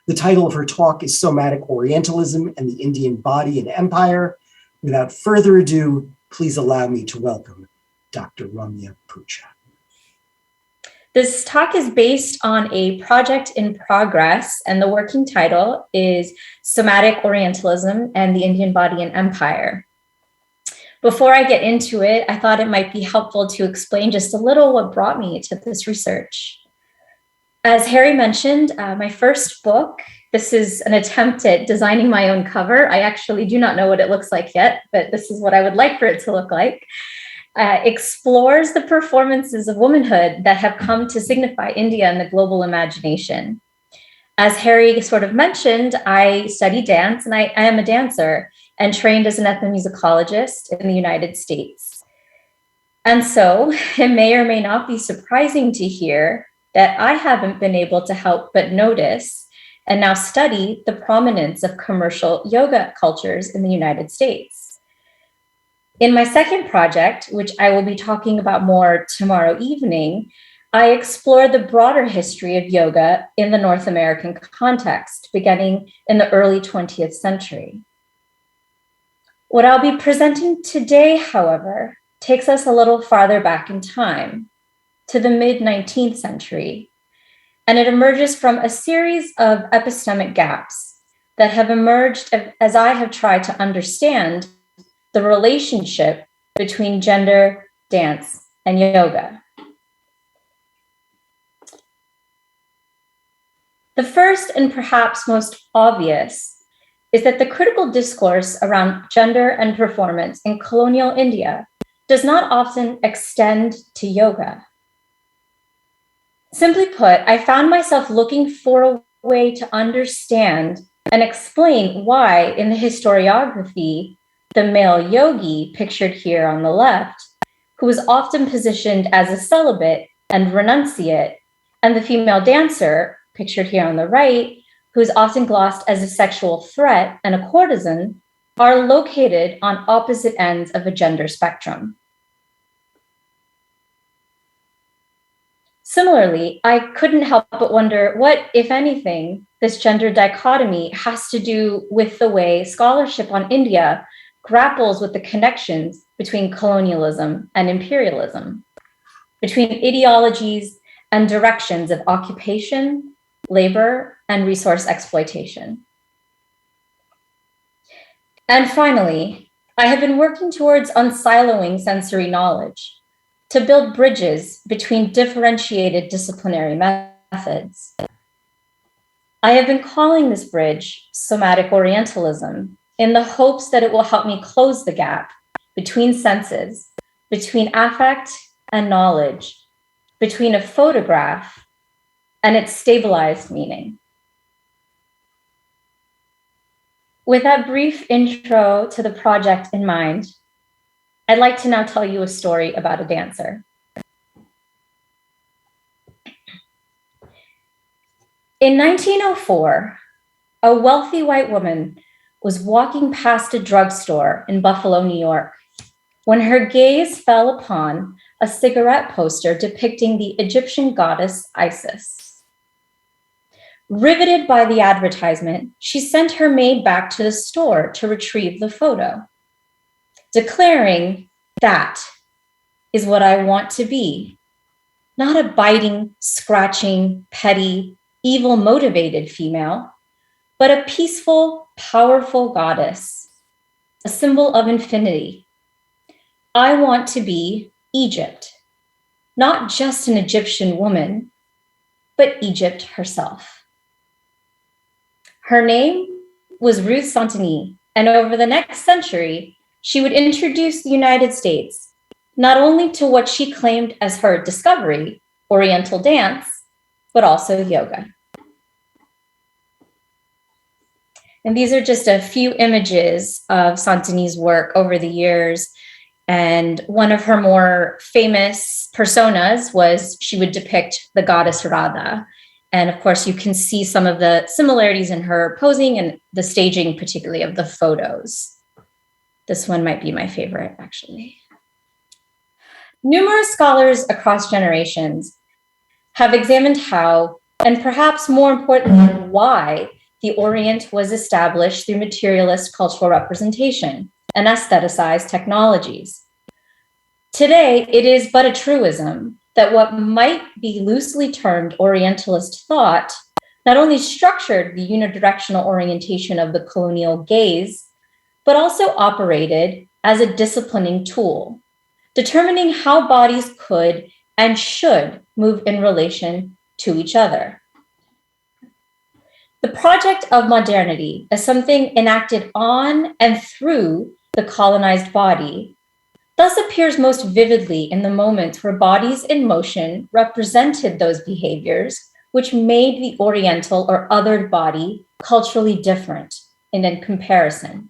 The title of her talk is Somatic Orientalism and the Indian Body and Empire. Without further ado, please allow me to welcome Dr. Rumya Putcha. This talk is based on a project in progress, and the working title is Somatic Orientalism and the Indian Body and Empire. Before I get into it, I thought it might be helpful to explain just a little what brought me to this research. As Harry mentioned, my first book, this is an attempt at designing my own cover. I actually do not know what it looks like yet, but this is what I would like for it to look like. Explores the performances of womanhood that have come to signify India in the global imagination. As Harry sort of mentioned, I study dance and I am a dancer and trained as an ethnomusicologist in the United States. And so it may or may not be surprising to hear that I haven't been able to help but notice and now study the prominence of commercial yoga cultures in the United States. In my second project, which I will be talking about more tomorrow evening, I explore the broader history of yoga in the North American context, beginning in the early 20th century. What I'll be presenting today, however, takes us a little farther back in time, to the mid-19th century, and it emerges from a series of epistemic gaps that have emerged as I have tried to understand the relationship between gender, dance, and yoga. The first and perhaps most obvious is that the critical discourse around gender and performance in colonial India does not often extend to yoga. Simply put, I found myself looking for a way to understand and explain why in the historiography, the male yogi, pictured here on the left, who is often positioned as a celibate and renunciate, and the female dancer, pictured here on the right, who is often glossed as a sexual threat and a courtesan, are located on opposite ends of a gender spectrum. Similarly, I couldn't help but wonder what, if anything, this gender dichotomy has to do with the way scholarship on India grapples with the connections between colonialism and imperialism, between ideologies and directions of occupation, labor, and resource exploitation. And finally, I have been working towards unsiloing sensory knowledge to build bridges between differentiated disciplinary methods. I have been calling this bridge Somatic Orientalism in the hopes that it will help me close the gap between senses, between affect and knowledge, between a photograph and its stabilized meaning. With that brief intro to the project in mind, I'd like to now tell you a story about a dancer. In 1904, a wealthy white woman was walking past a drugstore in Buffalo, New York, when her gaze fell upon a cigarette poster depicting the Egyptian goddess Isis. Riveted by the advertisement, she sent her maid back to the store to retrieve the photo, declaring, "That is what I want to be, not a biting, scratching, petty, evil-motivated female, but a peaceful, powerful goddess, a symbol of infinity. I want to be Egypt, not just an Egyptian woman, but Egypt herself." Her name was Ruth Santini, and over the next century, she would introduce the United States not only to what she claimed as her discovery, Oriental dance, but also yoga. And these are just a few images of Santini's work over the years. And one of her more famous personas was she would depict the goddess Radha. And of course, you can see some of the similarities in her posing and the staging, particularly of the photos. This one might be my favorite, actually. Numerous scholars across generations have examined how, and perhaps more importantly, why, the Orient was established through materialist cultural representation and aestheticized technologies. Today, it is but a truism that what might be loosely termed Orientalist thought not only structured the unidirectional orientation of the colonial gaze, but also operated as a disciplining tool, determining how bodies could and should move in relation to each other. The project of modernity as something enacted on and through the colonized body thus appears most vividly in the moments where bodies in motion represented those behaviors which made the Oriental or othered body culturally different in comparison.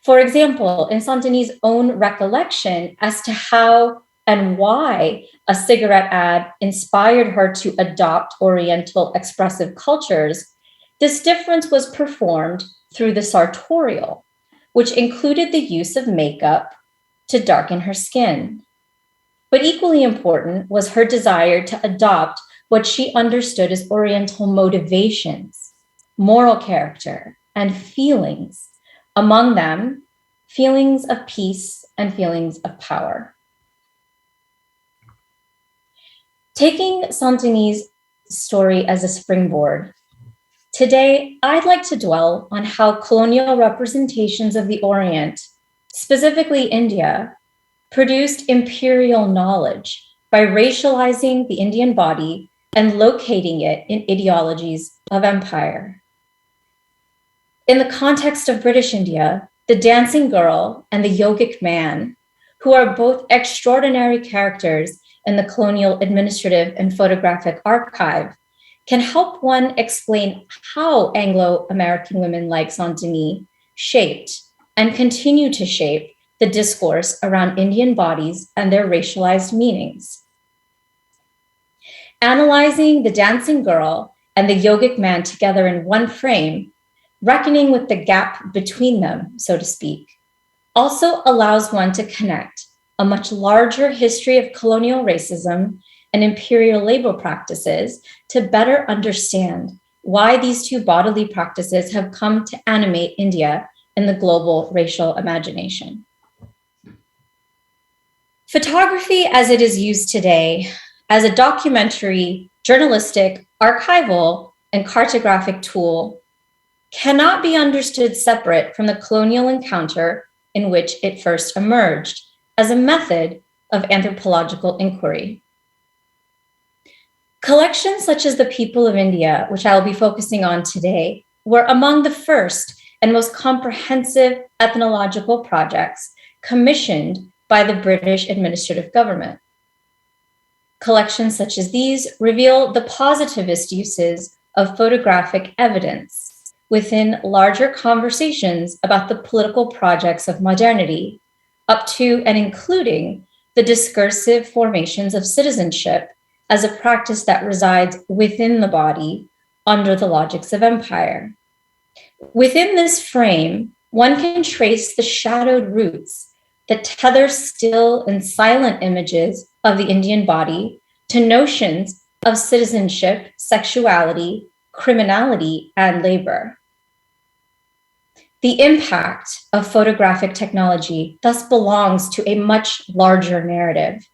For example, in Santini's own recollection as to how and why a cigarette ad inspired her to adopt Oriental expressive cultures, this difference was performed through the sartorial, which included the use of makeup to darken her skin. But equally important was her desire to adopt what she understood as Oriental motivations, moral character, and feelings, among them, feelings of peace and feelings of power. Taking Santini's story as a springboard, today I'd like to dwell on how colonial representations of the Orient, specifically India, produced imperial knowledge by racializing the Indian body and locating it in ideologies of empire. In the context of British India, the dancing girl and the yogic man, who are both extraordinary characters in the colonial administrative and photographic archive, can help one explain how Anglo-American women like Santini shaped and continue to shape the discourse around Indian bodies and their racialized meanings. Analyzing the dancing girl and the yogic man together in one frame, reckoning with the gap between them, so to speak, also allows one to connect a much larger history of colonial racism and imperial labor practices to better understand why these two bodily practices have come to animate India in the global racial imagination. Photography as it is used today as a documentary, journalistic, archival, and cartographic tool cannot be understood separate from the colonial encounter in which it first emerged as a method of anthropological inquiry. Collections such as The People of India, which I will be focusing on today, were among the first and most comprehensive ethnological projects commissioned by the British administrative government. Collections such as these reveal the positivist uses of photographic evidence within larger conversations about the political projects of modernity, up to and including the discursive formations of citizenship as a practice that resides within the body under the logics of empire. Within this frame, one can trace the shadowed roots that tether still and silent images of the Indian body to notions of citizenship, sexuality, criminality, and labor. The impact of photographic technology thus belongs to a much larger narrative,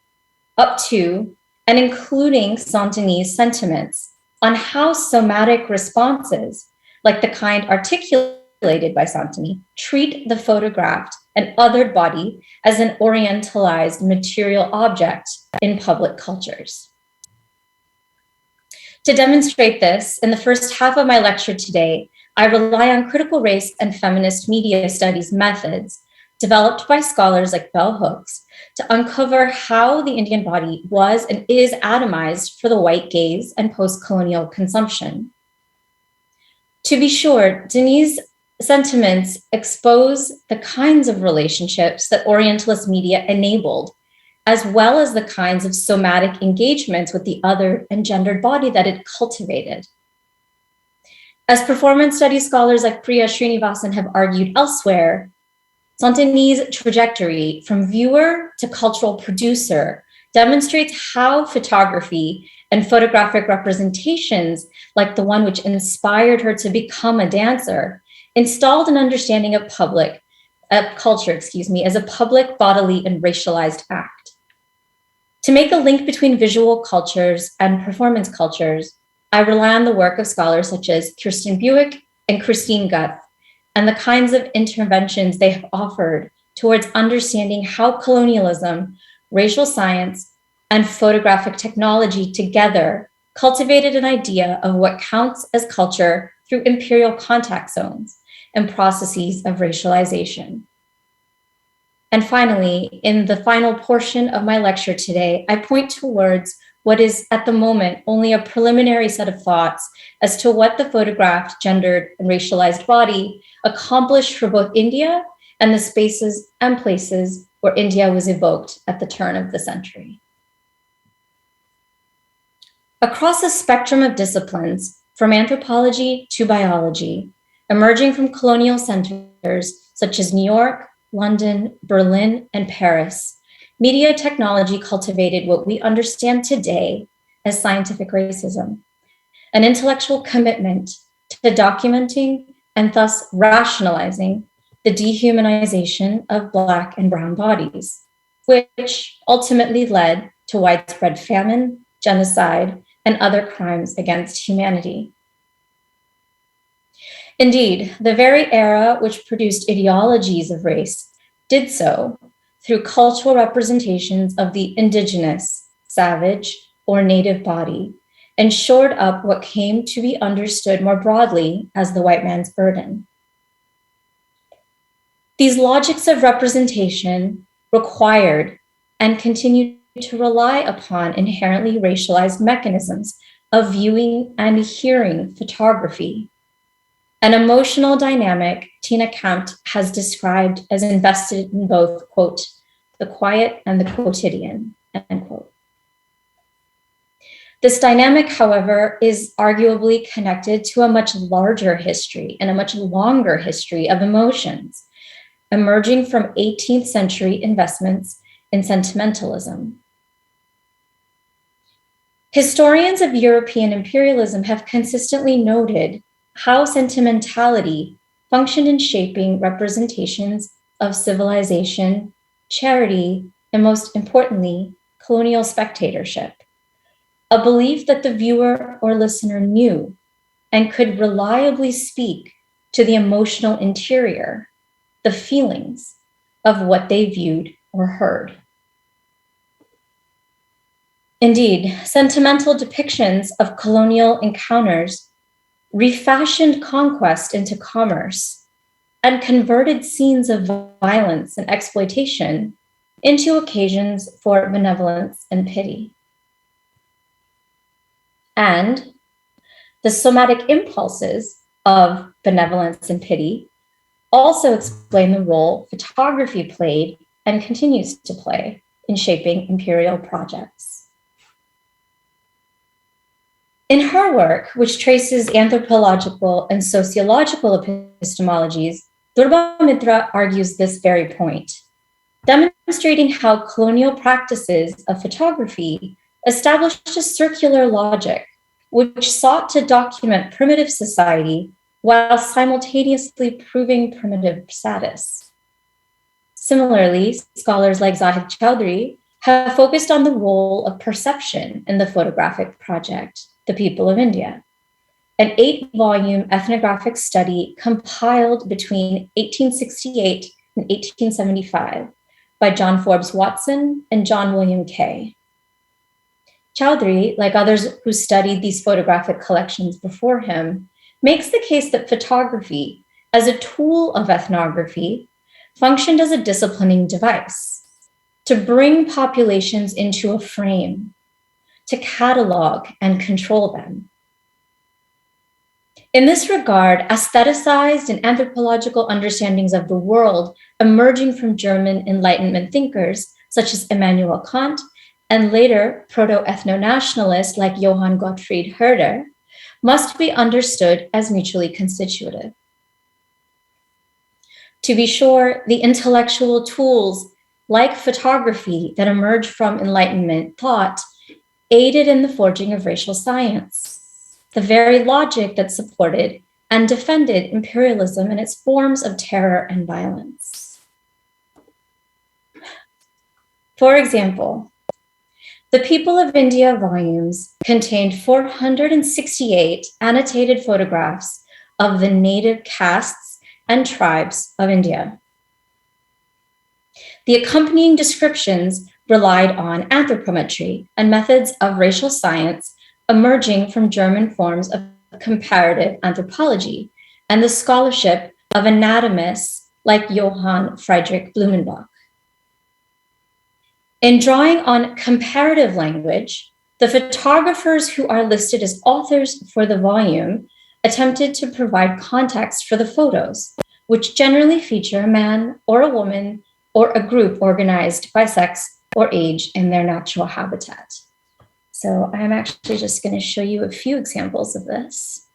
up to and including Santini's sentiments on how somatic responses, like the kind articulated by Santini, treat the photographed and othered body as an orientalized material object in public cultures. To demonstrate this, in the first half of my lecture today, I rely on critical race and feminist media studies methods developed by scholars like Bell Hooks to uncover how the Indian body was and is atomized for the white gaze and post-colonial consumption. To be sure, Denis' sentiments expose the kinds of relationships that Orientalist media enabled, as well as the kinds of somatic engagements with the other and gendered body that it cultivated. As performance studies scholars like Priya Srinivasan have argued elsewhere, Santini's trajectory from viewer to cultural producer demonstrates how photography and photographic representations, like the one which inspired her to become a dancer, installed an understanding of culture, as a public, bodily, and racialized act. To make a link between visual cultures and performance cultures, I rely on the work of scholars such as Kirsten Buick and Christine Guth, and the kinds of interventions they have offered towards understanding how colonialism, racial science, and photographic technology together cultivated an idea of what counts as culture through imperial contact zones and processes of racialization. And finally, in the final portion of my lecture today, I point towards what is at the moment only a preliminary set of thoughts as to what the photographed, gendered, and racialized body accomplished for both India and the spaces and places where India was evoked at the turn of the century. Across a spectrum of disciplines, from anthropology to biology, emerging from colonial centers such as New York, London, Berlin, and Paris, media technology cultivated what we understand today as scientific racism, an intellectual commitment to documenting and thus rationalizing the dehumanization of Black and brown bodies, which ultimately led to widespread famine, genocide, and other crimes against humanity. Indeed, the very era which produced ideologies of race did so through cultural representations of the indigenous, savage, or native body, and shored up what came to be understood more broadly as the white man's burden. These logics of representation required and continue to rely upon inherently racialized mechanisms of viewing and hearing photography, an emotional dynamic Tina Kempt has described as invested in both, quote, the quiet and the quotidian, end quote. This dynamic, however, is arguably connected to a much larger history and a much longer history of emotions, emerging from 18th century investments in sentimentalism. Historians of European imperialism have consistently noted how sentimentality functioned in shaping representations of civilization, charity, and most importantly, colonial spectatorship, a belief that the viewer or listener knew and could reliably speak to the emotional interior, the feelings of what they viewed or heard. Indeed, sentimental depictions of colonial encounters refashioned conquest into commerce and converted scenes of violence and exploitation into occasions for benevolence and pity. And the somatic impulses of benevolence and pity also explain the role photography played and continues to play in shaping imperial projects. In her work, which traces anthropological and sociological epistemologies, Durba Mitra argues this very point, demonstrating how colonial practices of photography established a circular logic which sought to document primitive society while simultaneously proving primitive status. Similarly, scholars like Zahid Chowdhury have focused on the role of perception in the photographic project, The People of India, an 8-volume ethnographic study compiled between 1868 and 1875 by John Forbes Watson and John William Kay. Chowdhury, like others who studied these photographic collections before him, makes the case that photography, as a tool of ethnography, functioned as a disciplining device to bring populations into a frame, to catalog and control them. In this regard, aestheticized and anthropological understandings of the world emerging from German Enlightenment thinkers such as Immanuel Kant and later proto-ethno-nationalists like Johann Gottfried Herder must be understood as mutually constitutive. To be sure, the intellectual tools like photography that emerged from Enlightenment thought, aided in the forging of racial science, the very logic that supported and defended imperialism and its forms of terror and violence. For example, the People of India volumes contained 468 annotated photographs of the native castes and tribes of India. The accompanying descriptions relied on anthropometry and methods of racial science emerging from German forms of comparative anthropology and the scholarship of anatomists like Johann Friedrich Blumenbach. In drawing on comparative language, the photographers who are listed as authors for the volume attempted to provide context for the photos, which generally feature a man or a woman or a group organized by sex or age in their natural habitat. So I'm actually just going to show you a few examples of this.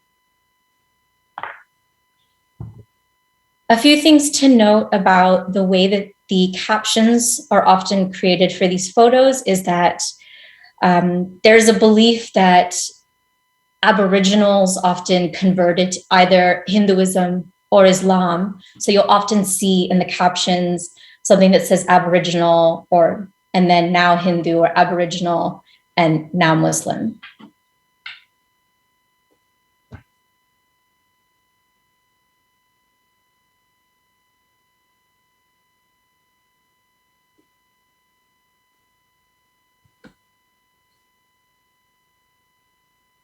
A few things to note about the way that the captions are often created for these photos is that there's a belief that Aboriginals often converted to either Hinduism or Islam. So you'll often see in the captions something that says Aboriginal and then now Hindu, or Aboriginal and now Muslim.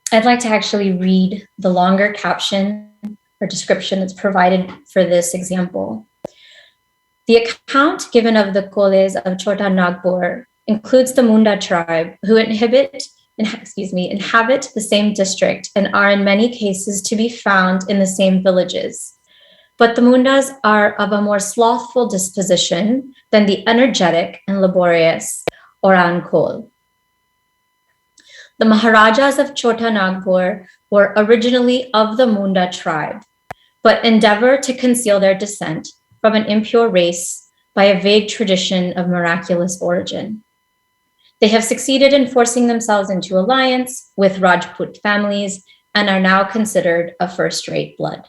I'd like to actually read the longer caption or description that's provided for this example. The account given of the Koles of Chota Nagpur includes the Munda tribe, who inhabit the same district and are in many cases to be found in the same villages. But the Mundas are of a more slothful disposition than the energetic and laborious Oran Kol. The Maharajas of Chota Nagpur were originally of the Munda tribe, but endeavor to conceal their descent from an impure race by a vague tradition of miraculous origin. They have succeeded in forcing themselves into alliance with Rajput families and are now considered a first-rate blood.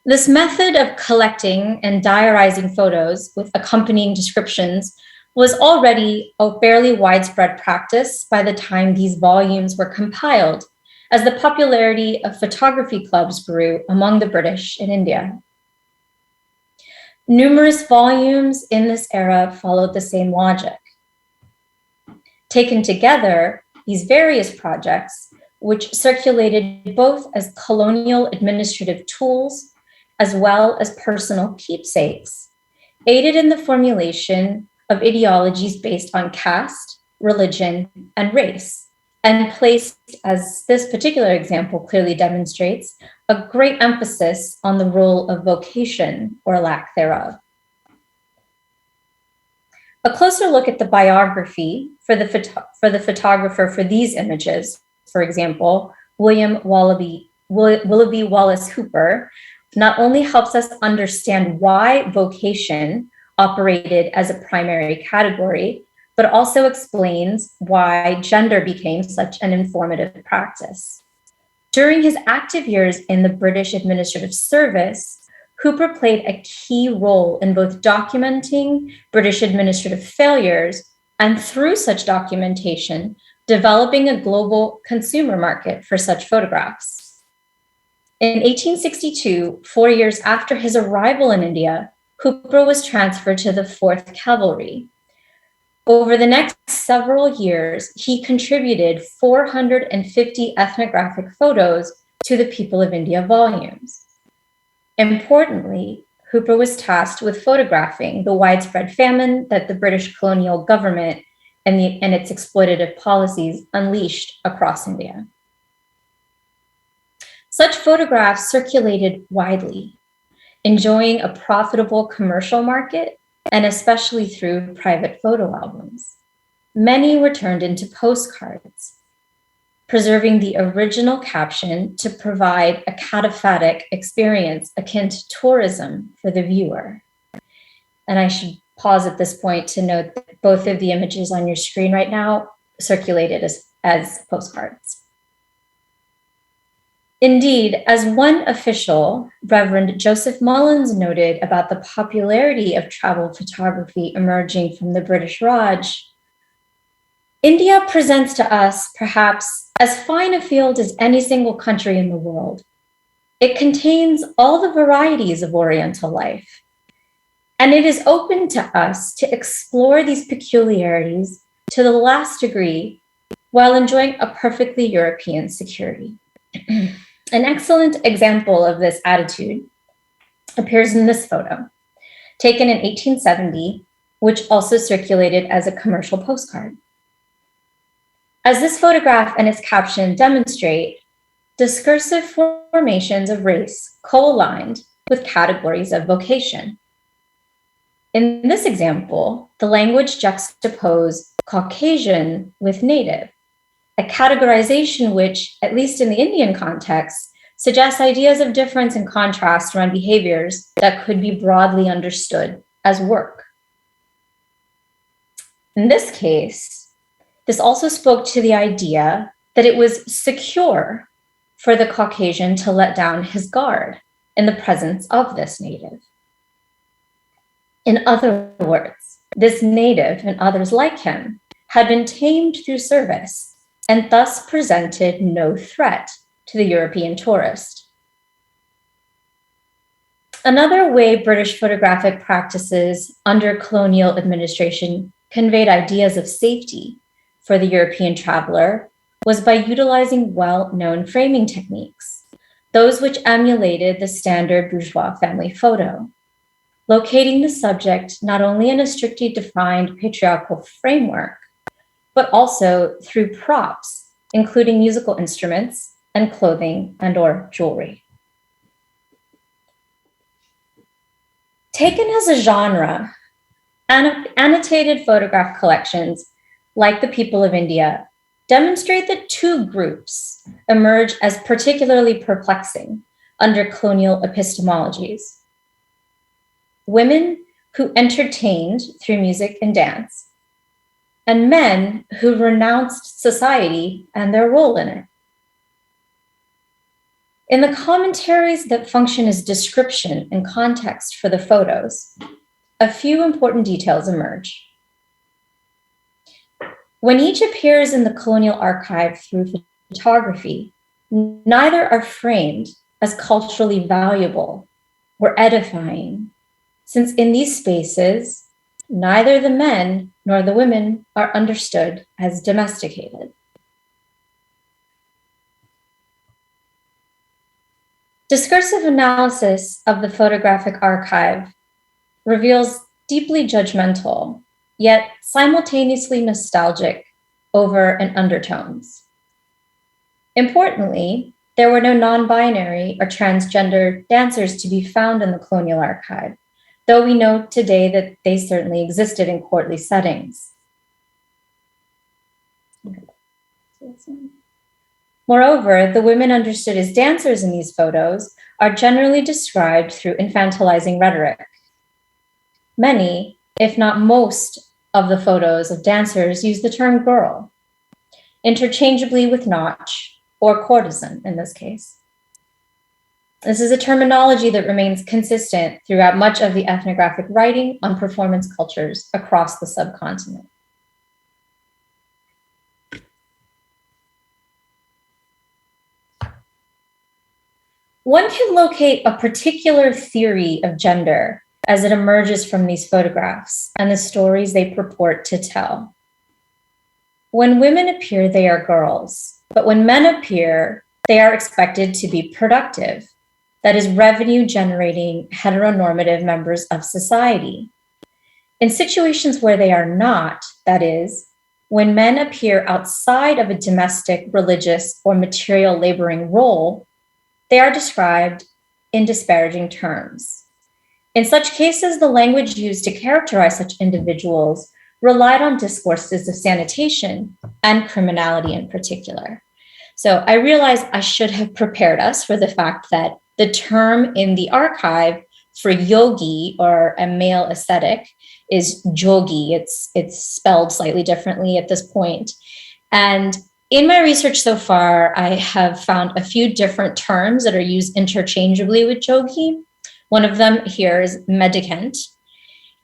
This method of collecting and diarizing photos with accompanying descriptions was already a fairly widespread practice by the time these volumes were compiled, as the popularity of photography clubs grew among the British in India. Numerous volumes in this era followed the same logic. Taken together, these various projects, which circulated both as colonial administrative tools as well as personal keepsakes, aided in the formulation of ideologies based on caste, religion, and race, and placed, as this particular example clearly demonstrates, a great emphasis on the role of vocation or lack thereof. A closer look at the biography for the photographer for these images, for example, Willoughby Wallace Hooper, not only helps us understand why vocation operated as a primary category, but also explains why gender became such an informative practice. During his active years in the British Administrative Service, Hooper played a key role in both documenting British administrative failures and, through such documentation, developing a global consumer market for such photographs. In 1862, 4 years after his arrival in India, Hooper was transferred to the 4th Cavalry. Over the next several years, he contributed 450 ethnographic photos to the People of India volumes. Importantly, Hooper was tasked with photographing the widespread famine that the British colonial government and its exploitative policies unleashed across India. Such photographs circulated widely, enjoying a profitable commercial market, and especially through private photo albums. Many were turned into postcards. preserving the original caption to provide a cataphatic experience akin to tourism for the viewer. And I should pause at this point to note that both of the images on your screen right now circulated as postcards. Indeed, as one official, Reverend Joseph Mullins, noted about the popularity of travel photography emerging from the British Raj, India presents to us perhaps as fine a field as any single country in the world. It contains all the varieties of Oriental life, and it is open to us to explore these peculiarities to the last degree while enjoying a perfectly European security. An excellent example of this attitude appears in this photo, taken in 1870, which also circulated as a commercial postcard. As this photograph and its caption demonstrate, discursive formations of race co-aligned with categories of vocation. In this example, the language juxtaposed Caucasian with native, a categorization which, at least in the Indian context, suggests ideas of difference and contrast around behaviors that could be broadly understood as work. In this case, this also spoke to the idea that it was secure for the Caucasian to let down his guard in the presence of this native. In other words, this native and others like him had been tamed through service and thus presented no threat to the European tourist. Another way British photographic practices under colonial administration conveyed ideas of safety for the European traveler was by utilizing well-known framing techniques, those which emulated the standard bourgeois family photo, locating the subject not only in a strictly defined patriarchal framework, but also through props, including musical instruments and clothing and/or jewelry. Taken as a genre, annotated photograph collections, like the people of India, demonstrate that two groups emerge as particularly perplexing under colonial epistemologies. Women who entertained through music and dance, and men who renounced society and their role in it. In the commentaries that function as description and context for the photos, a few important details emerge. When each appears in the colonial archive through photography, neither are framed as culturally valuable or edifying, since in these spaces, neither the men nor the women are understood as domesticated. Discursive analysis of the photographic archive reveals deeply judgmental, yet simultaneously nostalgic over and undertones. Importantly, there were no non-binary or transgender dancers to be found in the colonial archive, though we know today that they certainly existed in courtly settings. Moreover, the women understood as dancers in these photos are generally described through infantilizing rhetoric. Many, if not most, of the photos of dancers use the term girl, interchangeably with nautch or courtesan in this case. This is a terminology that remains consistent throughout much of the ethnographic writing on performance cultures across the subcontinent. One can locate a particular theory of gender as it emerges from these photographs and the stories they purport to tell. When women appear, they are girls, but when men appear, they are expected to be productive, that is, revenue-generating heteronormative members of society. In situations where they are not, that is, when men appear outside of a domestic, religious, or material laboring role, they are described in disparaging terms. In such cases, the language used to characterize such individuals relied on discourses of sanitation and criminality in particular. So I realized I should have prepared us for the fact that the term in the archive for yogi, or a male ascetic, is jogi. It's spelled slightly differently at this point. And in my research so far, I have found a few different terms that are used interchangeably with jogi. One of them here is mendicant.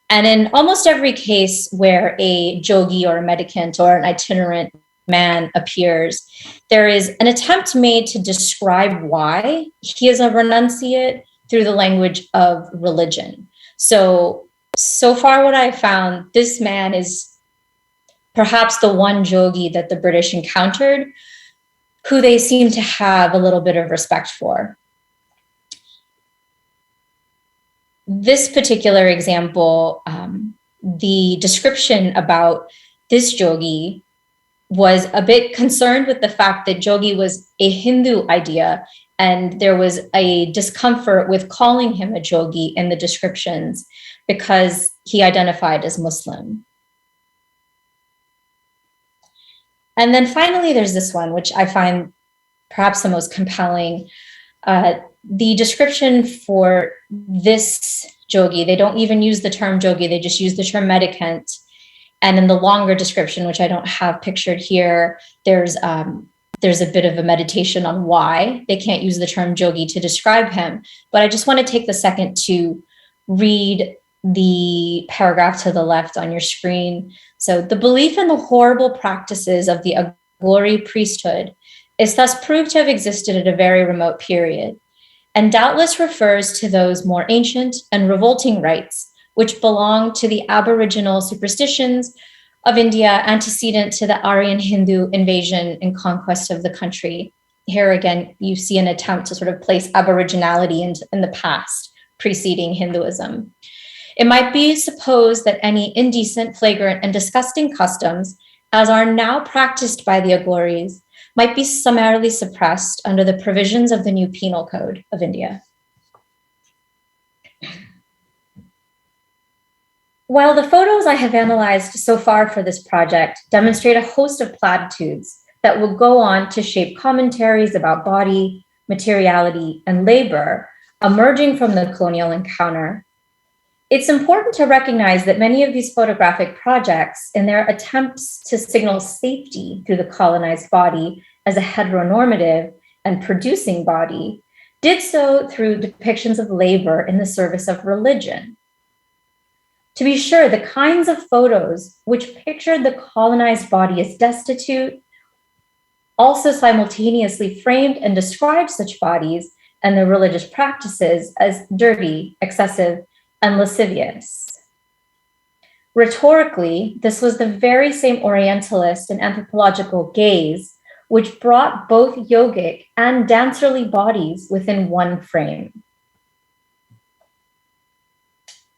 And in almost every case where a jogi or a mendicant or an itinerant man appears, there is an attempt made to describe why he is a renunciate through the language of religion. So far what I found, this man is perhaps the one jogi that the British encountered who they seem to have a little bit of respect for. This particular example, the description about this jogi was a bit concerned with the fact that jogi was a Hindu idea, and there was a discomfort with calling him a jogi in the descriptions because he identified as Muslim. And then finally, there's this one, which I find perhaps the most compelling. The description for this jogi, they don't even use the term jogi, they just use the term mendicant. And in the longer description, which I don't have pictured here, there's a bit of a meditation on why they can't use the term jogi to describe him. But I just want to take the second to read the paragraph to the left on your screen. So the belief in the horrible practices of the Aghori priesthood is thus proved to have existed at a very remote period, and doubtless refers to those more ancient and revolting rites which belong to the aboriginal superstitions of India antecedent to the Aryan Hindu invasion and conquest of the country. Here again, you see an attempt to sort of place aboriginality in the past, preceding Hinduism. It might be supposed that any indecent, flagrant, and disgusting customs, as are now practiced by the Aghoris, might be summarily suppressed under the provisions of the new Penal Code of India. While the photos I have analyzed so far for this project demonstrate a host of platitudes that will go on to shape commentaries about body, materiality, and labor emerging from the colonial encounter, it's important to recognize that many of these photographic projects, in their attempts to signal safety through the colonized body as a heteronormative and producing body, did so through depictions of labor in the service of religion. To be sure, the kinds of photos which pictured the colonized body as destitute also simultaneously framed and described such bodies and their religious practices as dirty, excessive, and lascivious. Rhetorically, this was the very same Orientalist and anthropological gaze which brought both yogic and dancerly bodies within one frame.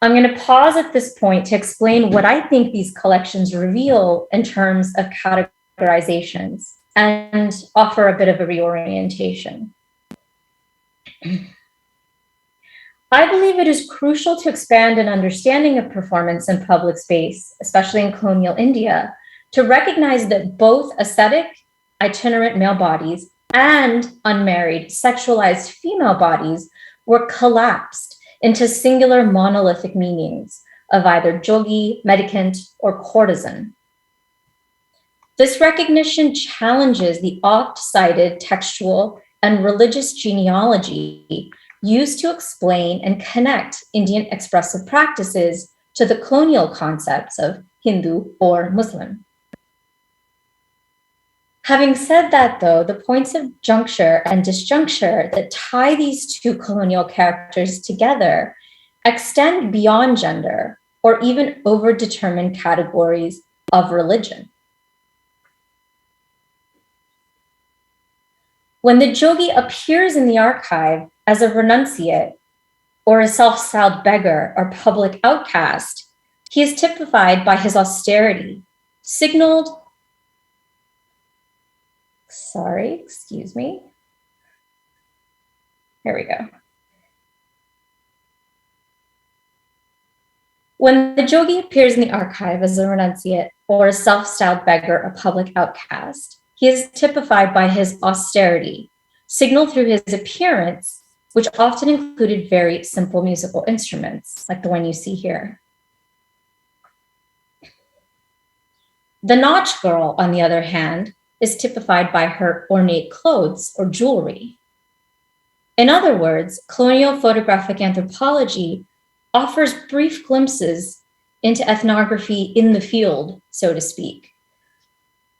I'm going to pause at this point to explain what I think these collections reveal in terms of categorizations and offer a bit of a reorientation. I believe it is crucial to expand an understanding of performance in public space, especially in colonial India, to recognize that both ascetic, itinerant male bodies and unmarried, sexualized female bodies were collapsed into singular monolithic meanings of either jogi, mendicant, or courtesan. This recognition challenges the oft-cited textual and religious genealogy used to explain and connect Indian expressive practices to the colonial concepts of Hindu or Muslim. Having said that, though, the points of juncture and disjuncture that tie these two colonial characters together extend beyond gender or even overdetermined categories of religion. When the jogi appears in the archive as a renunciate or a self-styled beggar or public outcast, he is typified by his austerity, signaled, Here we go. When the jogi appears in the archive as a renunciate or a self-styled beggar or public outcast, He is typified by his austerity, signaled through his appearance, which often included very simple musical instruments, like the one you see here. The Nautch girl, on the other hand, is typified by her ornate clothes or jewelry. In other words, colonial photographic anthropology offers brief glimpses into ethnography in the field, so to speak,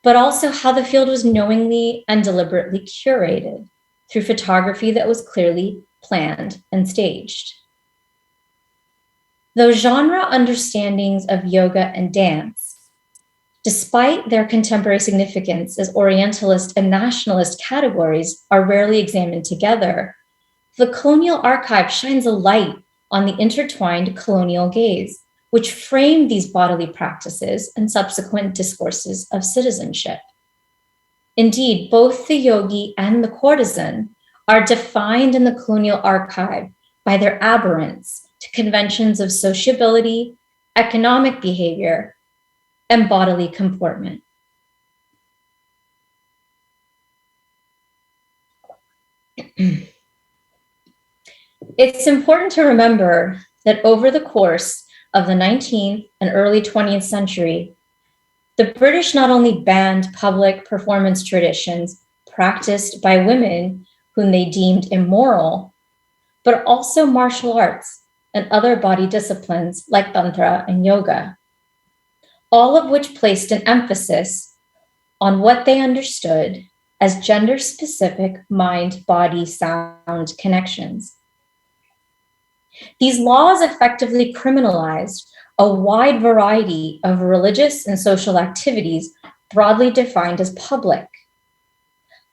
but also how the field was knowingly and deliberately curated through photography that was clearly planned and staged. Those genre understandings of yoga and dance, despite their contemporary significance as Orientalist and nationalist categories are rarely examined together, the colonial archive shines a light on the intertwined colonial gaze, which framed these bodily practices and subsequent discourses of citizenship. Indeed, both the yogi and the courtesan are defined in the colonial archive by their aberrance to conventions of sociability, economic behavior, and bodily comportment. It's important to remember that over the course of the 19th and early 20th century, the British not only banned public performance traditions practiced by women whom they deemed immoral, but also martial arts and other body disciplines like tantra and yoga, all of which placed an emphasis on what they understood as gender-specific mind-body sound connections. These laws effectively criminalized a wide variety of religious and social activities broadly defined as public,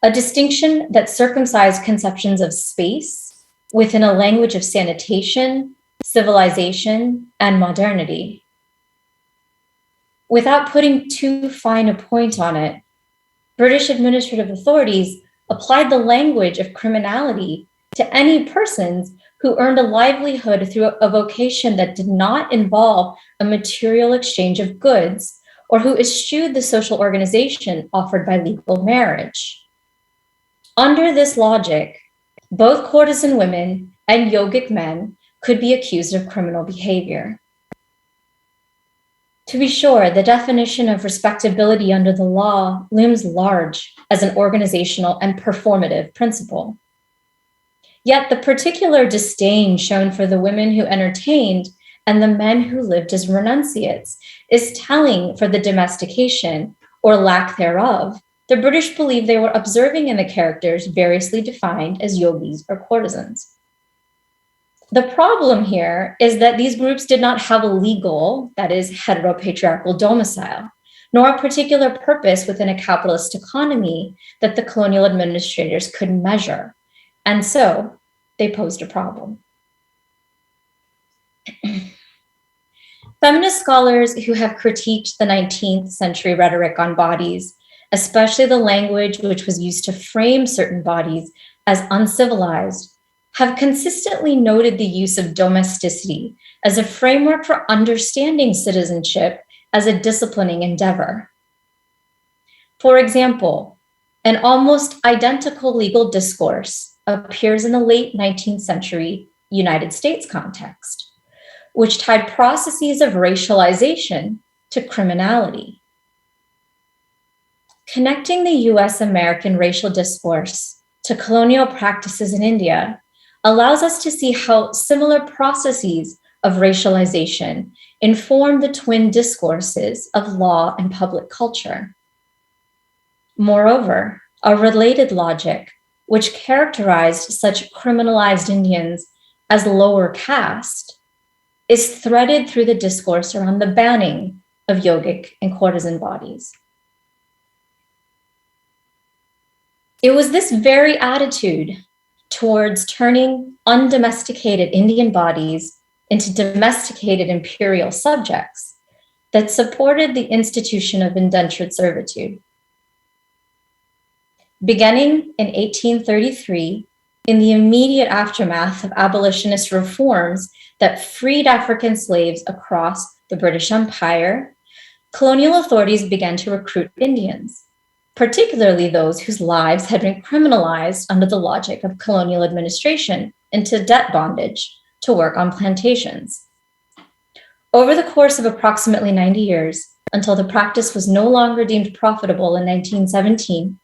a distinction that circumcised conceptions of space within a language of sanitation, civilization, and modernity. Without putting too fine a point on it, British administrative authorities applied the language of criminality to any persons who earned a livelihood through a vocation that did not involve a material exchange of goods, or who eschewed the social organization offered by legal marriage. Under this logic, both courtesan women and yogic men could be accused of criminal behavior. To be sure, the definition of respectability under the law looms large as an organizational and performative principle. Yet the particular disdain shown for the women who entertained and the men who lived as renunciates is telling for the domestication, or lack thereof, the British believed they were observing in the characters variously defined as yogis or courtesans. The problem here is that these groups did not have a legal, that is, heteropatriarchal domicile, nor a particular purpose within a capitalist economy that the colonial administrators could measure. And so they posed a problem. Feminist scholars who have critiqued the 19th century rhetoric on bodies, especially the language which was used to frame certain bodies as uncivilized, have consistently noted the use of domesticity as a framework for understanding citizenship as a disciplining endeavor. For example, an almost identical legal discourse appears in the late 19th century United States context, which tied processes of racialization to criminality. Connecting the US-American racial discourse to colonial practices in India allows us to see how similar processes of racialization inform the twin discourses of law and public culture. Moreover, a related logic, which characterized such criminalized Indians as lower caste, is threaded through the discourse around the banning of yogic and courtesan bodies. It was this very attitude towards turning undomesticated Indian bodies into domesticated imperial subjects that supported the institution of indentured servitude. Beginning in 1833, in the immediate aftermath of abolitionist reforms that freed African slaves across the British Empire, colonial authorities began to recruit Indians, particularly those whose lives had been criminalized under the logic of colonial administration into debt bondage to work on plantations. Over the course of approximately 90 years, until the practice was no longer deemed profitable in 1917,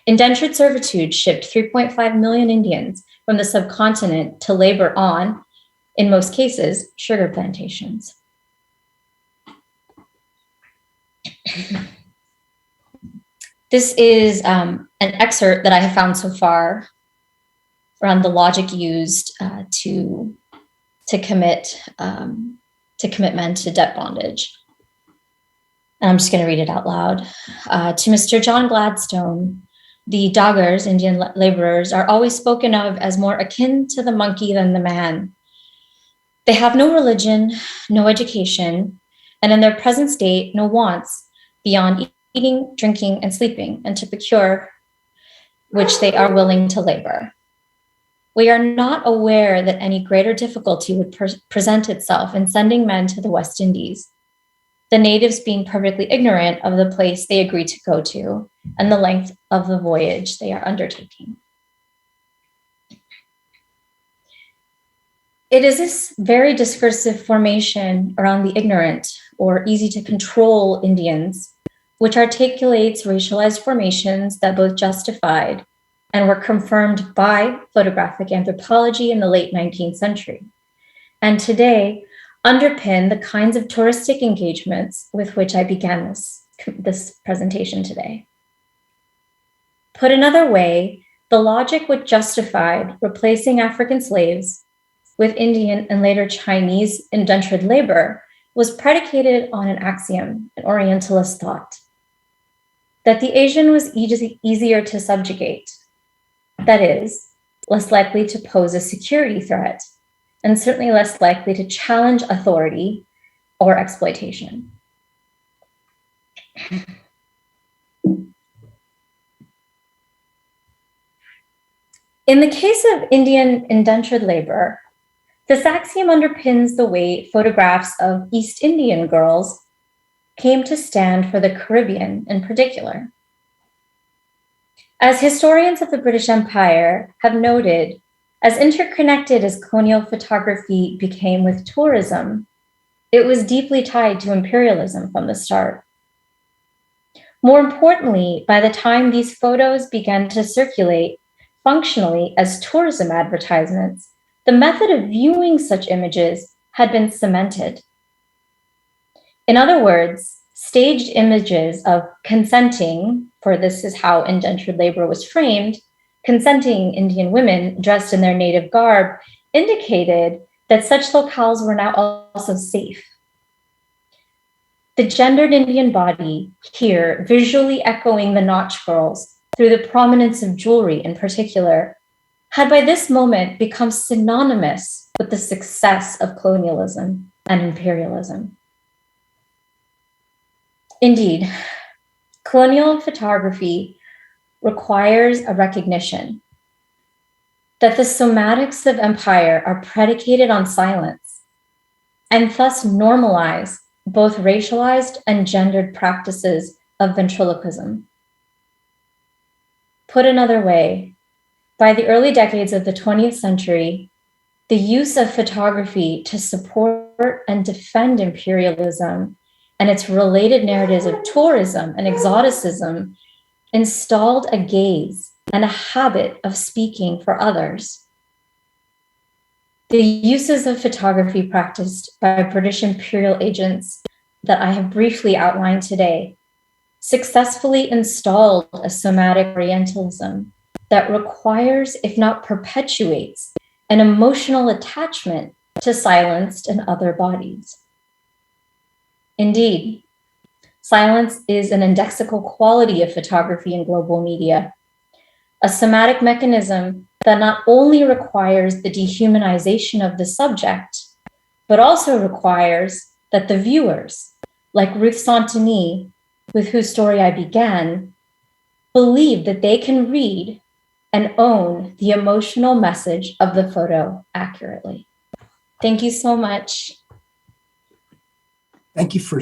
indentured servitude shipped 3.5 million Indians from the subcontinent to labor on, in most cases, sugar plantations. This is an excerpt that I have found so far around the logic used to commit men to debt bondage. And I'm just going to read it out loud. To Mr. John Gladstone, the doggers, Indian laborers, are always spoken of as more akin to the monkey than the man. They have no religion, no education, and in their present state, no wants beyond eating, drinking, and sleeping, and to procure which they are willing to labor. We are not aware that any greater difficulty would present itself in sending men to the West Indies, the natives being perfectly ignorant of the place they agree to go to and the length of the voyage they are undertaking. It is this very discursive formation around the ignorant or easy to control Indians which articulates racialized formations that both justified and were confirmed by photographic anthropology in the late 19th century, and today underpin the kinds of touristic engagements with which I began this presentation today. Put another way, the logic which justified replacing African slaves with Indian and later Chinese indentured labor was predicated on an axiom, an Orientalist thought, that the Asian was easier to subjugate, that is, less likely to pose a security threat, and certainly less likely to challenge authority or exploitation. In the case of Indian indentured labor, this axiom underpins the way photographs of East Indian girls came to stand for the Caribbean in particular. As historians of the British Empire have noted, as interconnected as colonial photography became with tourism, it was deeply tied to imperialism from the start. More importantly, by the time these photos began to circulate functionally as tourism advertisements, the method of viewing such images had been cemented. In other words, staged images of consenting, for this is how indentured labor was framed, consenting Indian women dressed in their native garb indicated that such locales were now also safe. The gendered Indian body here, visually echoing the Nautch girls through the prominence of jewelry in particular, had by this moment become synonymous with the success of colonialism and imperialism. Indeed, colonial photography requires a recognition that the somatics of empire are predicated on silence and thus normalize both racialized and gendered practices of ventriloquism. Put another way, by the early decades of the 20th century, the use of photography to support and defend imperialism and its related narratives of tourism and exoticism installed a gaze and a habit of speaking for others. The uses of photography practiced by British imperial agents that I have briefly outlined today successfully installed a somatic Orientalism that requires, if not perpetuates, an emotional attachment to silenced and other bodies. Indeed, silence is an indexical quality of photography in global media, a somatic mechanism that not only requires the dehumanization of the subject, but also requires that the viewers, like Ruth Santini, with whose story I began, believe that they can read and own the emotional message of the photo accurately. Thank you so much. Thank you for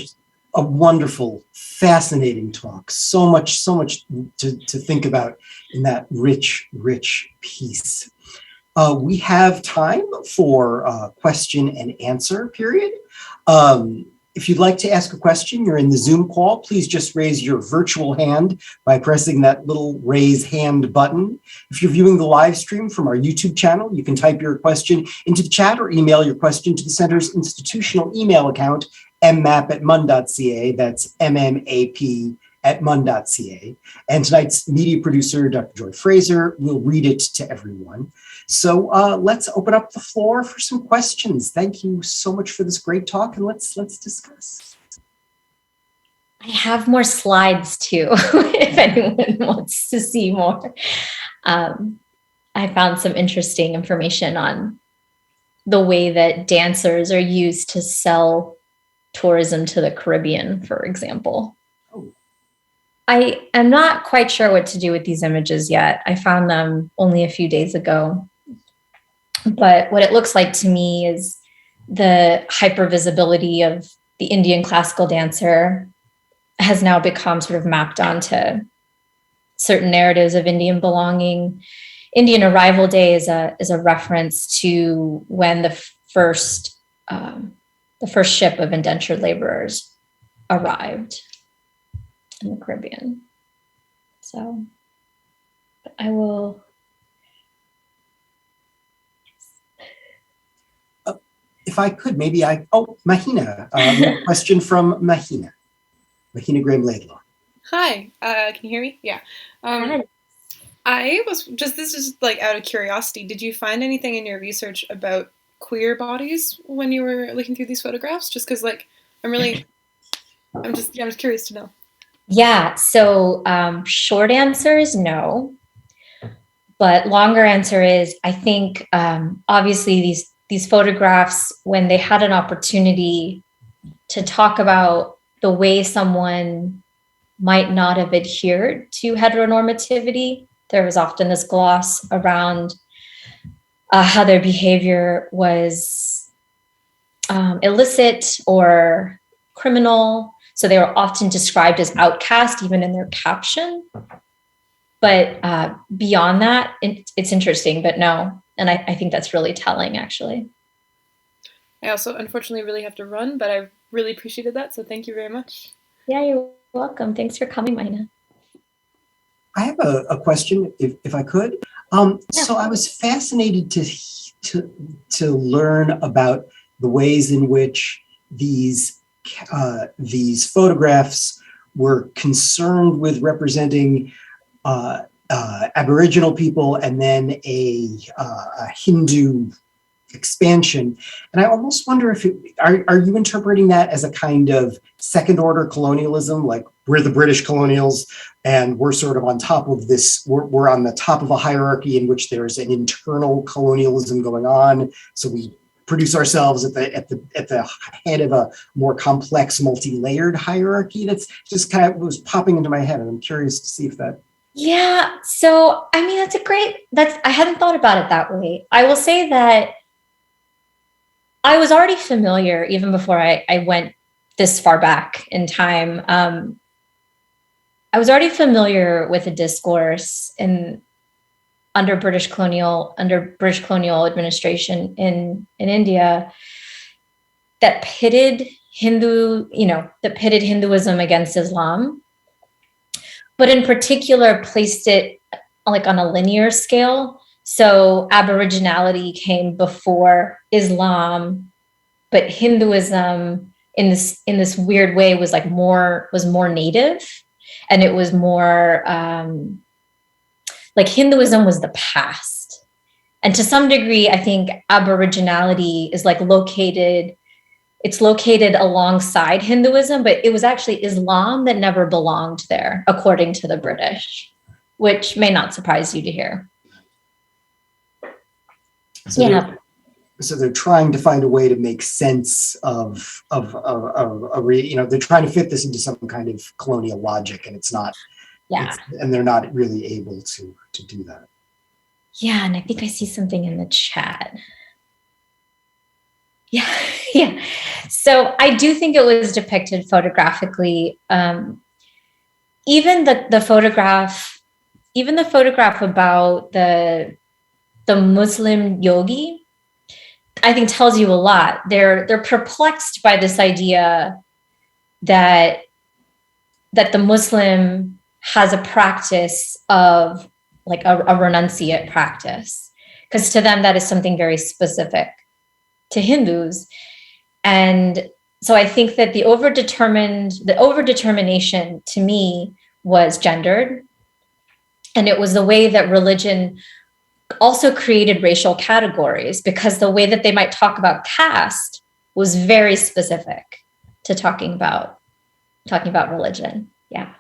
a wonderful, fascinating talk. So much to think about in that rich, rich piece. We have time for question and answer period. If you'd like to ask a question, you're in the Zoom call, please just raise your virtual hand by pressing that little raise hand button. If you're viewing the live stream from our YouTube channel, you can type your question into the chat or email your question to the Center's institutional email account, mmap@mun.ca, that's mmap@mun.ca. And tonight's media producer, Dr. Joy Fraser, will read it to everyone. So let's open up the floor for some questions. Thank you so much for this great talk, and let's discuss. I have more slides too, if anyone wants to see more. I found some interesting information on the way that dancers are used to sell tourism to the Caribbean, for example. Oh. I am not quite sure what to do with these images yet. I found them only a few days ago. But what it looks like to me is the hypervisibility of the Indian classical dancer has now become sort of mapped onto certain narratives of Indian belonging. Indian Arrival Day is a reference to when the first ship of indentured laborers arrived in the Caribbean. So I will. If I could, Mahina, a question from Mahina Graham Laidlaw. Hi, can you hear me? Yeah. This is like out of curiosity, did you find anything in your research about queer bodies when you were looking through these photographs? Just because I'm just curious to know. Yeah, so short answer is no, but longer answer is, I think obviously these photographs, when they had an opportunity to talk about the way someone might not have adhered to heteronormativity, there was often this gloss around how their behavior was illicit or criminal. So they were often described as outcast, even in their caption. But beyond that, it's interesting, but no. And I think that's really telling, actually. I also, unfortunately, really have to run, but I really appreciated that. So thank you very much. Yeah, you're welcome. Thanks for coming, Mina. I have a question, if I could. Yeah. So I was fascinated to learn about the ways in which these photographs were concerned with representing Aboriginal people and then a Hindu expansion. And I almost wonder if are you interpreting that as a kind of second order colonialism, like we're the British colonials and we're sort of on top of this, we're on the top of a hierarchy in which there's an internal colonialism going on. So we produce ourselves at the head of a more complex, multi-layered hierarchy. That's just kind of was popping into my head, and I'm curious to see if that. Yeah, so I mean, I hadn't thought about it that way. I will say that I was already familiar, even before I went this far back in time. I was already familiar with a discourse under British colonial administration in India that pitted Hinduism against Islam, but in particular placed it like on a linear scale. So Aboriginality came before Islam, but Hinduism in this weird way was more native, and it was more like Hinduism was the past. And to some degree, I think Aboriginality is located alongside Hinduism, but it was actually Islam that never belonged there, according to the British, which may not surprise you to hear. So they're trying to find a way to make sense of they're trying to fit this into some kind of colonial logic, and it's not. Yeah. And they're not really able to do that. Yeah, and I think I see something in the chat. Yeah, yeah. So I do think it was depicted photographically. Even the photograph, even the photograph about the Muslim yogi, I think tells you a lot. They're perplexed by this idea that the Muslim has a practice of like a renunciate practice, because to them that is something very specific to Hindus. And so I think that the overdetermination to me was gendered. And it was the way that religion also created racial categories, because the way that they might talk about caste was very specific to talking about religion. Yeah.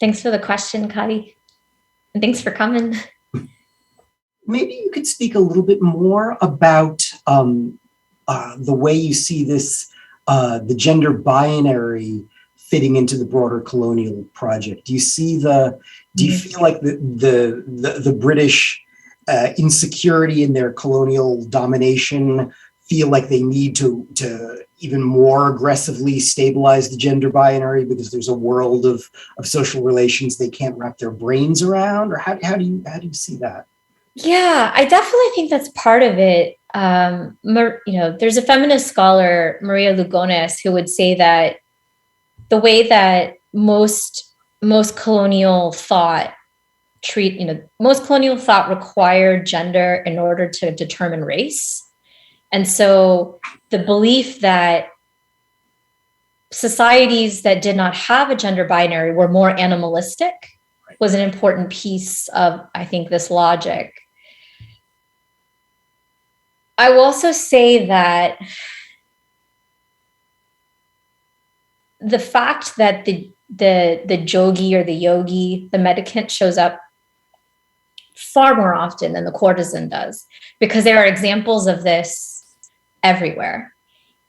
Thanks for the question, Kari. And thanks for coming. Maybe you could speak a little bit more about the way you see this, the gender binary fitting into the broader colonial project. Do you feel like the British insecurity in their colonial domination feel like they need to even more aggressively stabilize the gender binary because there's a world of social relations they can't wrap their brains around? Or how do you see that? Yeah, I definitely think that's part of it. There's a feminist scholar, Maria Lugones, who would say that the way that most colonial thought required gender in order to determine race. And so the belief that societies that did not have a gender binary were more animalistic was an important piece of, I think, this logic. I will also say that the fact that the jogi or the yogi, the mendicant, shows up far more often than the courtesan does, because there are examples of this everywhere.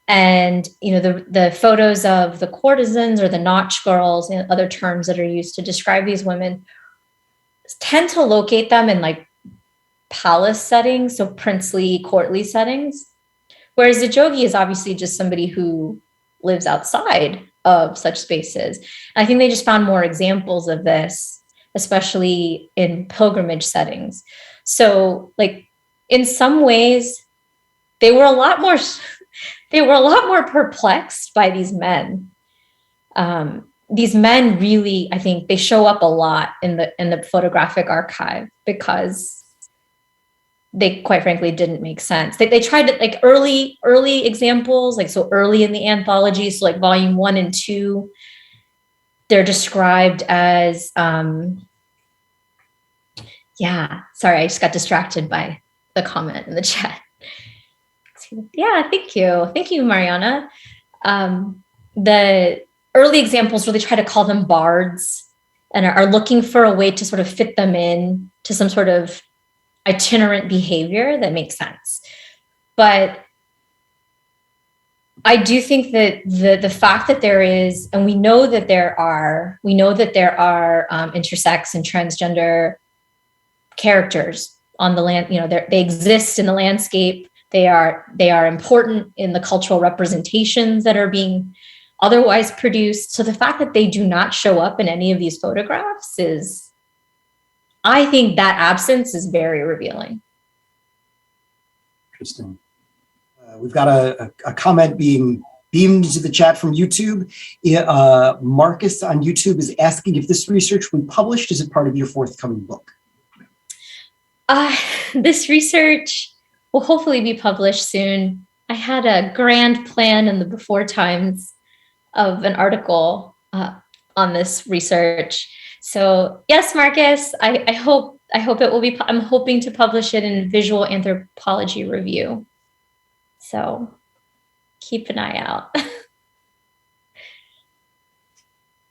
And the photos of the courtesans or the nautch girls and other terms that are used to describe these women tend to locate them in like palace settings, so princely, courtly settings, whereas the jogi is obviously just somebody who lives outside of such spaces. And I think they just found more examples of this, especially in pilgrimage settings. So like in some ways they were a lot more perplexed by these men. These men really, I think they show up a lot in the photographic archive because they quite frankly didn't make sense. They tried to, like, early examples, like so early in the anthology, so like volume 1 and 2, they're described as sorry, I just got distracted by the comment in the chat. Yeah, thank you, Mariana. The early examples really try to call them bards and are looking for a way to sort of fit them in to some sort of itinerant behavior that makes sense. But I do think that the fact that there is, and we know that there are intersex and transgender characters on the land. They exist in the landscape. They are important in the cultural representations that are being otherwise produced. So the fact that they do not show up in any of these photographs is, I think that absence is very revealing. Interesting. We've got a comment being beamed into the chat from YouTube. Marcus on YouTube is asking if this research will be published as a part of your forthcoming book. This research will hopefully be published soon. I had a grand plan in the before times of an article on this research. So yes, Marcus, I hope it will be. I'm hoping to publish it in Visual Anthropology Review. So keep an eye out.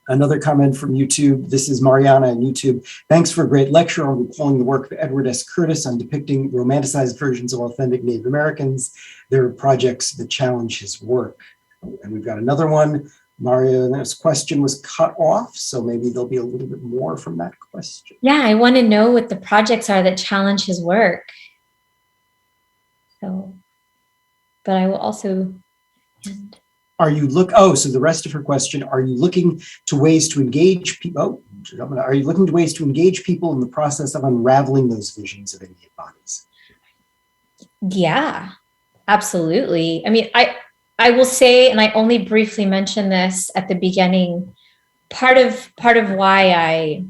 Another comment from YouTube. This is Mariana on YouTube. Thanks for a great lecture on recalling the work of Edward S. Curtis on depicting romanticized versions of authentic Native Americans. There are projects that challenge his work. And we've got another one. Mariana's question was cut off, so maybe there'll be a little bit more from that question. Yeah, I want to know what the projects are that challenge his work. So but I will also. So the rest of her question, are you looking to ways to engage people? Are you looking to ways to engage people in the process of unraveling those visions of Indian bodies? Yeah, absolutely. I mean, I will say, and I only briefly mentioned this at the beginning, part of why I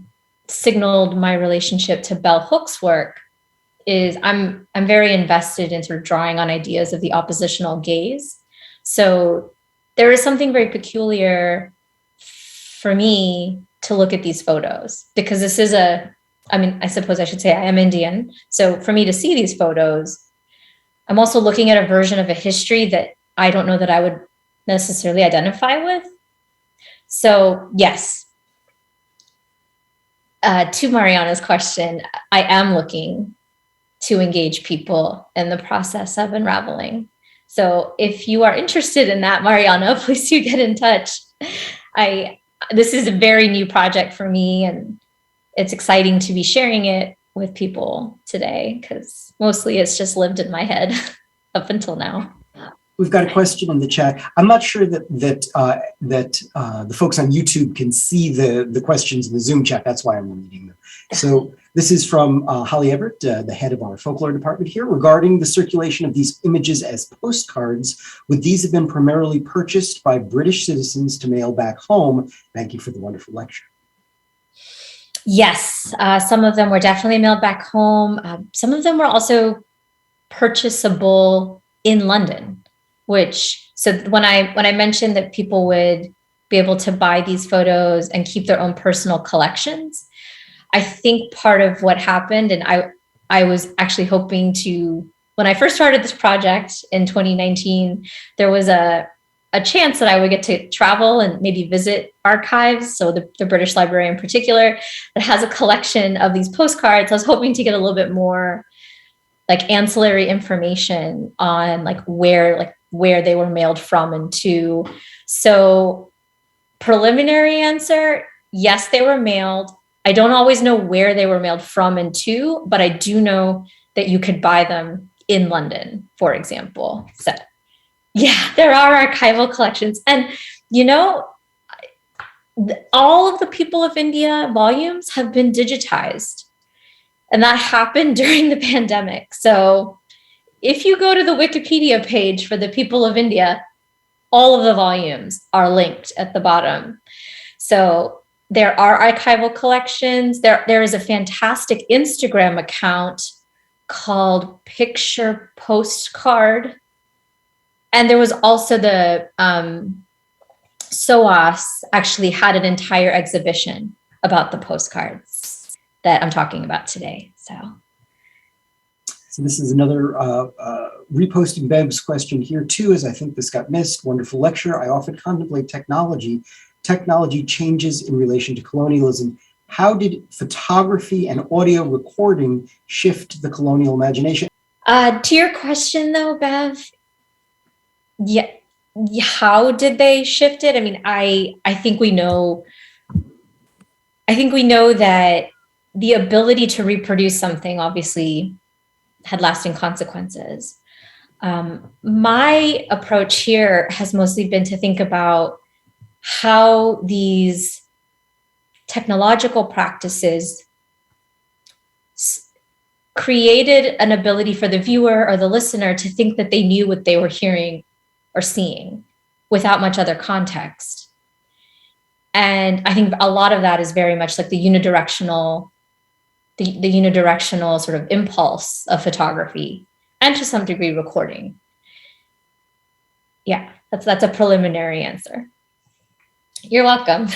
signaled my relationship to Bell Hook's work is I'm very invested in sort of drawing on ideas of the oppositional gaze. So there is something very peculiar for me to look at these photos, because this is I suppose I should say I am Indian. So for me to see these photos, I'm also looking at a version of a history that I don't know that I would necessarily identify with. So yes, to Mariana's question, I am looking to engage people in the process of unraveling. So if you are interested in that, Mariana, please do get in touch. This is a very new project for me, and it's exciting to be sharing it with people today, because mostly it's just lived in my head up until now. We've got a question in the chat. I'm not sure that the folks on YouTube can see the questions in the Zoom chat. That's why I'm reading them. So this is from Holly Everett, the head of our folklore department here. Regarding the circulation of these images as postcards, would these have been primarily purchased by British citizens to mail back home? Thank you for the wonderful lecture. Yes, some of them were definitely mailed back home. Some of them were also purchasable in London. So when I mentioned that people would be able to buy these photos and keep their own personal collections, I think part of what happened, and I was actually hoping to, when I first started this project in 2019, there was a chance that I would get to travel and maybe visit archives. So the British Library in particular, that has a collection of these postcards. I was hoping to get a little bit more like ancillary information on where they were mailed from and to. So preliminary answer, yes, they were mailed. I don't always know where they were mailed from and to, but I do know that you could buy them in London, for example. So yeah, there are archival collections. And, all of the People of India volumes have been digitized. And that happened during the pandemic. So if you go to the Wikipedia page for the People of India, all of the volumes are linked at the bottom. So there are archival collections. There is a fantastic Instagram account called Picture Postcard. And there was also the SOAS actually had an entire exhibition about the postcards that I'm talking about today. So this is another reposting Bev's question here too, as I think this got missed. Wonderful lecture. I often contemplate technology changes in relation to colonialism. How did photography and audio recording shift the colonial imagination? To your question though, Bev, yeah, how did they shift it? I mean, I think we know that the ability to reproduce something obviously had lasting consequences. My approach here has mostly been to think about how these technological practices created an ability for the viewer or the listener to think that they knew what they were hearing or seeing without much other context. And I think a lot of that is very much like the unidirectional sort of impulse of photography, and to some degree recording. Yeah, that's a preliminary answer. You're welcome.